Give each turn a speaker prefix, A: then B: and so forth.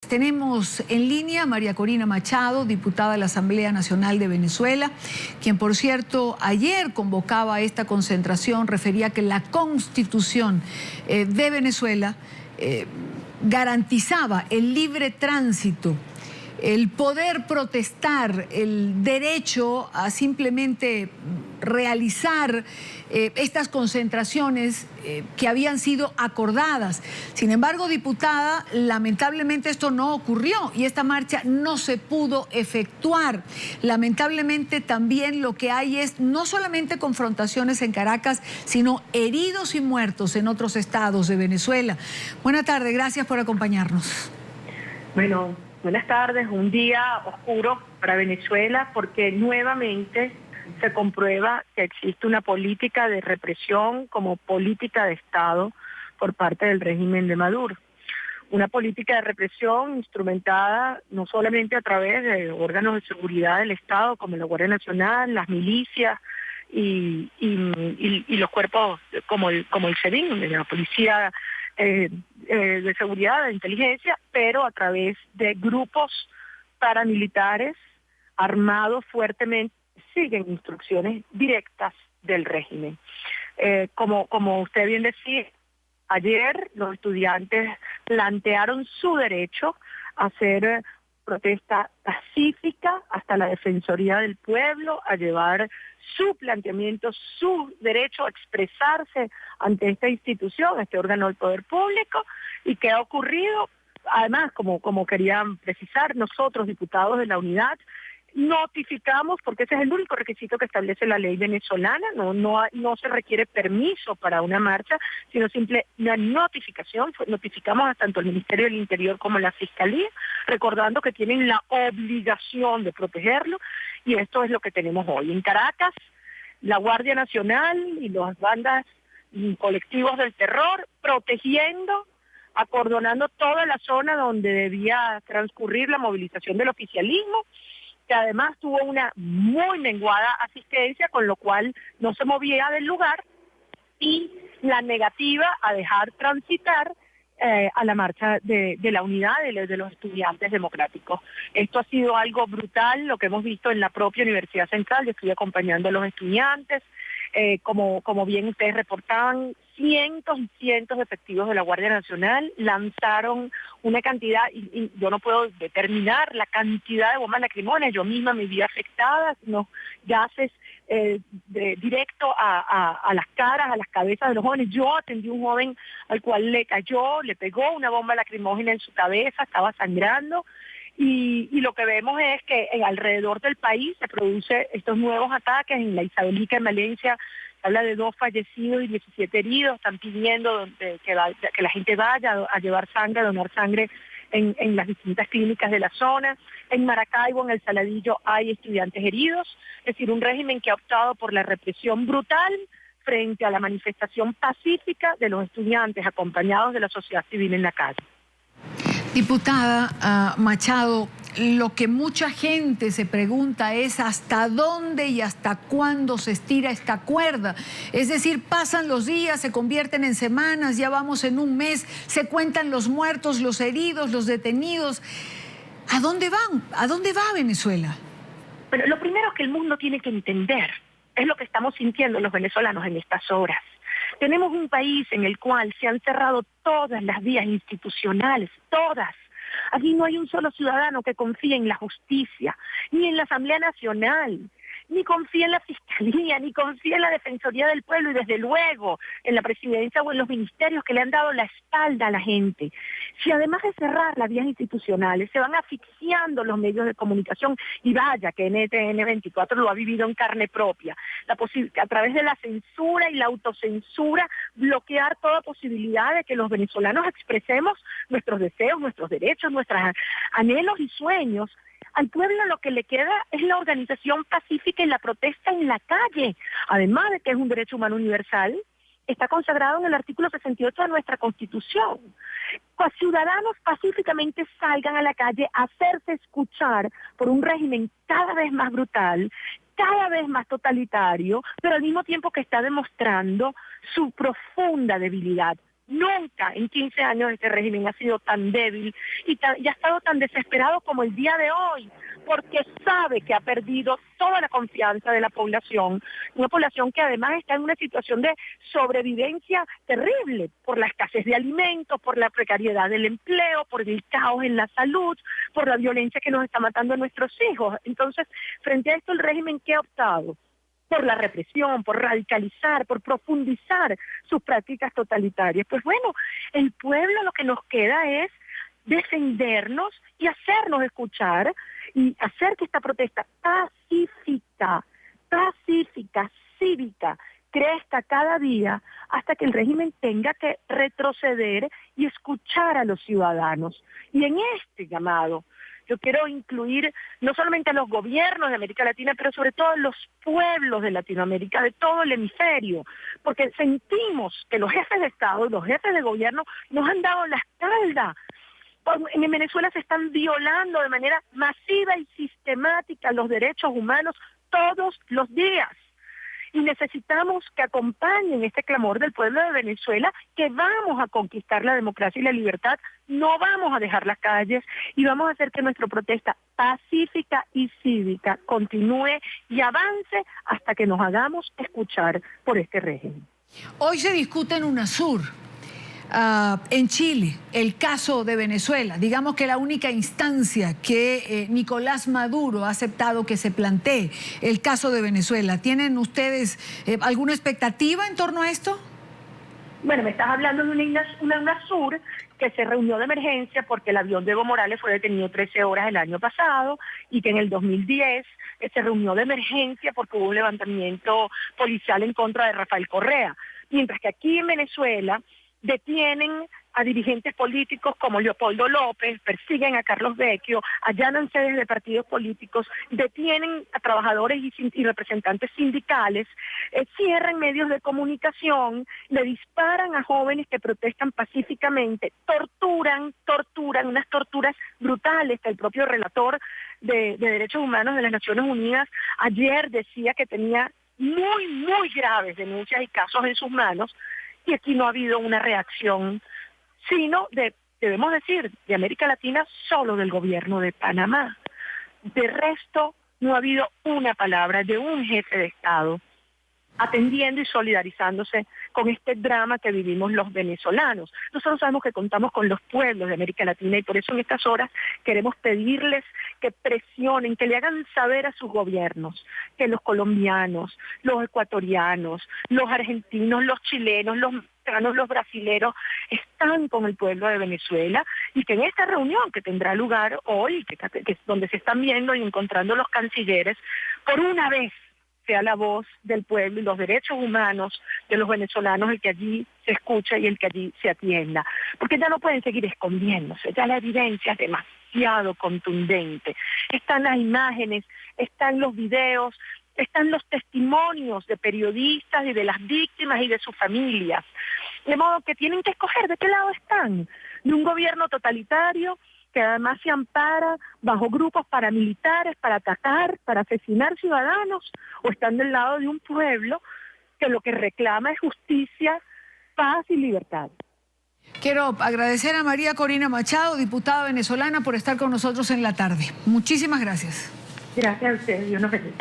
A: Tenemos en línea a María Corina Machado, diputada de la Asamblea Nacional de Venezuela, quien, por cierto, ayer convocaba esta concentración, refería que la Constitución de Venezuela garantizaba el libre tránsito, el poder protestar, el derecho a simplemente realizar estas concentraciones que habían sido acordadas. Sin embargo, diputada, lamentablemente esto no ocurrió y esta marcha no se pudo efectuar. Lamentablemente también lo que hay es no solamente confrontaciones en Caracas, sino heridos y muertos en otros estados de Venezuela. Buenas tardes, gracias por acompañarnos.
B: Bueno, buenas tardes. Un día oscuro para Venezuela porque nuevamente se comprueba que existe una política de represión como política de Estado por parte del régimen de Maduro. Una política de represión instrumentada no solamente a través de órganos de seguridad del Estado como la Guardia Nacional, las milicias y los cuerpos como el SEBIN, la Policía de Seguridad, de Inteligencia, pero a través de grupos paramilitares armados fuertemente, siguen instrucciones directas del régimen. Como usted bien decía, ayer los estudiantes plantearon su derecho a hacer protesta pacífica hasta la Defensoría del Pueblo, a llevar su planteamiento, su derecho a expresarse ante esta institución, este órgano del poder público. ¿Y qué ha ocurrido? Además, como querían precisar, nosotros, diputados de la Unidad, notificamos, porque ese es el único requisito que establece la ley venezolana, no se requiere permiso para una marcha, sino simple una notificación. Notificamos a tanto el Ministerio del Interior como la Fiscalía, recordando que tienen la obligación de protegerlo, y esto es lo que tenemos hoy. En Caracas, la Guardia Nacional y las bandas colectivos del terror protegiendo, acordonando toda la zona donde debía transcurrir la movilización del oficialismo, que además tuvo una muy menguada asistencia, con lo cual no se movía del lugar, y la negativa a dejar transitar a la marcha de la Unidad de los estudiantes democráticos. Esto ha sido algo brutal, lo que hemos visto en la propia Universidad Central. Yo estoy acompañando a los estudiantes, como bien ustedes reportaban, cientos y cientos de efectivos de la Guardia Nacional lanzaron una cantidad, y yo no puedo determinar la cantidad de bombas lacrimógenas, yo misma me vi afectada, sino gases directo a las caras, a las cabezas de los jóvenes. Yo atendí a un joven al cual le pegó una bomba lacrimógena en su cabeza, estaba sangrando. Y lo que vemos es que alrededor del país se producen estos nuevos ataques. En la Isabelica, en Valencia, se habla de 2 fallecidos y 17 heridos. Están pidiendo que la gente vaya a llevar sangre, a donar sangre en las distintas clínicas de la zona. En Maracaibo, en el Saladillo, hay estudiantes heridos. Es decir, un régimen que ha optado por la represión brutal frente a la manifestación pacífica de los estudiantes acompañados de la sociedad civil en la calle.
A: Diputada Machado, lo que mucha gente se pregunta es hasta dónde y hasta cuándo se estira esta cuerda. Es decir, pasan los días, se convierten en semanas, ya vamos en un mes, se cuentan los muertos, los heridos, los detenidos. ¿A dónde van? ¿A dónde va Venezuela?
B: Bueno, lo primero que el mundo tiene que entender es lo que estamos sintiendo los venezolanos en estas horas. Tenemos un país en el cual se han cerrado todas las vías institucionales, todas. Aquí no hay un solo ciudadano que confíe en la justicia, ni en la Asamblea Nacional, ni confía en la Fiscalía, ni confía en la Defensoría del Pueblo, y desde luego en la Presidencia o en los ministerios que le han dado la espalda a la gente. Si además de cerrar las vías institucionales se van asfixiando los medios de comunicación, y vaya que NTN 24 lo ha vivido en carne propia, a través de la censura y la autocensura, bloquear toda posibilidad de que los venezolanos expresemos nuestros deseos, nuestros derechos, nuestros anhelos y sueños. Al pueblo lo que le queda es la organización pacífica y la protesta en la calle. Además de que es un derecho humano universal, está consagrado en el artículo 68 de nuestra Constitución. Los ciudadanos pacíficamente salgan a la calle a hacerse escuchar por un régimen cada vez más brutal, cada vez más totalitario, pero al mismo tiempo que está demostrando su profunda debilidad. nunca en 15 años este régimen ha sido tan débil y ha estado tan desesperado como el día de hoy, porque sabe que ha perdido toda la confianza de la población, una población que además está en una situación de sobrevivencia terrible por la escasez de alimentos, por la precariedad del empleo, por el caos en la salud, por la violencia que nos está matando a nuestros hijos. Entonces, frente a esto, el régimen, ¿qué ha optado? Por la represión, por radicalizar, por profundizar sus prácticas totalitarias. Pues bueno, el pueblo lo que nos queda es defendernos y hacernos escuchar y hacer que esta protesta pacífica, cívica, crezca cada día hasta que el régimen tenga que retroceder y escuchar a los ciudadanos. Y en este llamado yo quiero incluir no solamente a los gobiernos de América Latina, pero sobre todo a los pueblos de Latinoamérica, de todo el hemisferio, porque sentimos que los jefes de Estado y los jefes de gobierno nos han dado la espalda. En Venezuela se están violando de manera masiva y sistemática los derechos humanos todos los días. Y necesitamos que acompañen este clamor del pueblo de Venezuela, que vamos a conquistar la democracia y la libertad, no vamos a dejar las calles y vamos a hacer que nuestra protesta pacífica y cívica continúe y avance hasta que nos hagamos escuchar por este régimen.
A: Hoy se discute en UNASUR, en Chile, el caso de Venezuela. Digamos que la única instancia que Nicolás Maduro ha aceptado que se plantee el caso de Venezuela. ¿Tienen ustedes alguna expectativa en torno a esto?
B: Bueno, me estás hablando de una UNASUR que se reunió de emergencia porque el avión de Evo Morales fue detenido 13 horas el año pasado y que en el 2010 se reunió de emergencia porque hubo un levantamiento policial en contra de Rafael Correa. Mientras que aquí en Venezuela detienen a dirigentes políticos como Leopoldo López, persiguen a Carlos Vecchio, allanan sedes de partidos políticos, detienen a trabajadores y representantes sindicales, cierran medios de comunicación, le disparan a jóvenes que protestan pacíficamente, torturan unas torturas brutales que el propio relator de Derechos Humanos de las Naciones Unidas ayer decía que tenía muy graves denuncias y casos en sus manos. Y aquí no ha habido una reacción, sino debemos decir, de América Latina, solo del gobierno de Panamá. De resto, no ha habido una palabra de un jefe de Estado atendiendo y solidarizándose con este drama que vivimos los venezolanos. Nosotros sabemos que contamos con los pueblos de América Latina y por eso en estas horas queremos pedirles que presionen, que le hagan saber a sus gobiernos que los colombianos, los ecuatorianos, los argentinos, los chilenos, los mexicanos, los brasileros están con el pueblo de Venezuela y que en esta reunión que tendrá lugar hoy, que es donde se están viendo y encontrando los cancilleres, por una vez sea la voz del pueblo y los derechos humanos de los venezolanos el que allí se escucha y el que allí se atienda. Porque ya no pueden seguir escondiéndose, ya la evidencia es demasiado contundente. Están las imágenes, están los videos, están los testimonios de periodistas y de las víctimas y de sus familias. De modo que tienen que escoger de qué lado están, de un gobierno totalitario que además se ampara bajo grupos paramilitares para atacar, para asesinar ciudadanos, o están del lado de un pueblo que lo que reclama es justicia, paz y libertad.
A: Quiero agradecer a María Corina Machado, diputada venezolana, por estar con nosotros en la tarde. Muchísimas gracias.
B: Gracias a ustedes, Dios nos bendiga.